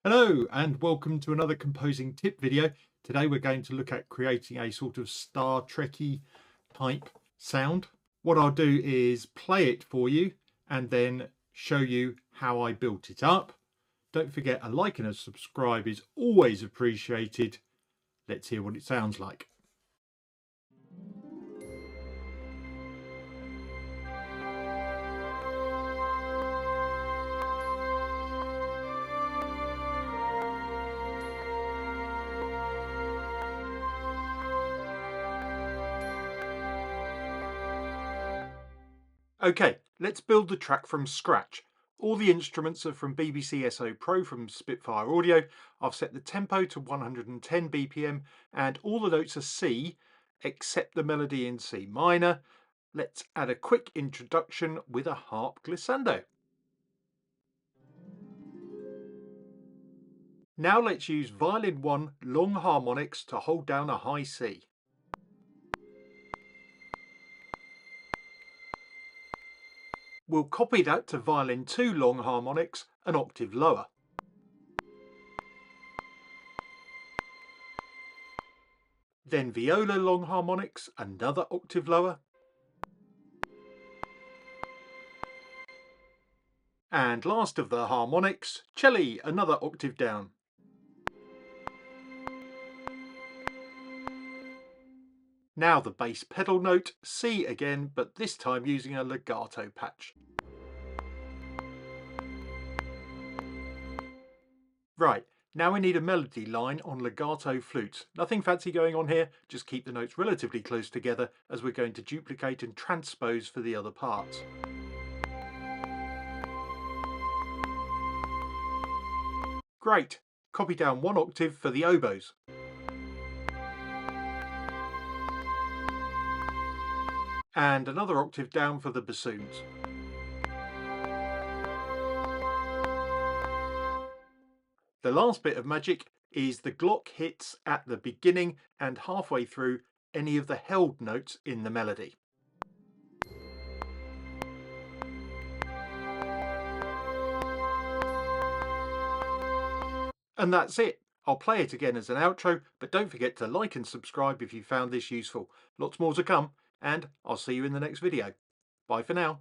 Hello and welcome to another composing tip video. Today we're going to look at creating a sort of Star Trekky type sound. What I'll do is play it for you and then show you how I built it up. Don't forget a like and a subscribe is always appreciated. Let's hear what it sounds like. Okay, let's build the track from scratch. All the instruments are from BBC SO Pro from Spitfire Audio. I've set the tempo to 110 BPM and all the notes are C except the melody in C minor. Let's add a quick introduction with a harp glissando. Now let's use violin 1 long harmonics to hold down a high C. We'll copy that to violin 2 long harmonics an octave lower. Then viola long harmonics another octave lower. And last of the harmonics, cello another octave down. Now the bass pedal note, C again, but this time using a legato patch. Right, now we need a melody line on legato flutes. Nothing fancy going on here, just keep the notes relatively close together as we're going to duplicate and transpose for the other parts. Great, copy down one octave for the oboes. And another octave down for the bassoons. The last bit of magic is the Glock hits at the beginning and halfway through any of the held notes in the melody. And that's it. I'll play it again as an outro, but don't forget to like and subscribe if you found this useful. Lots more to come, and I'll see you in the next video. Bye for now.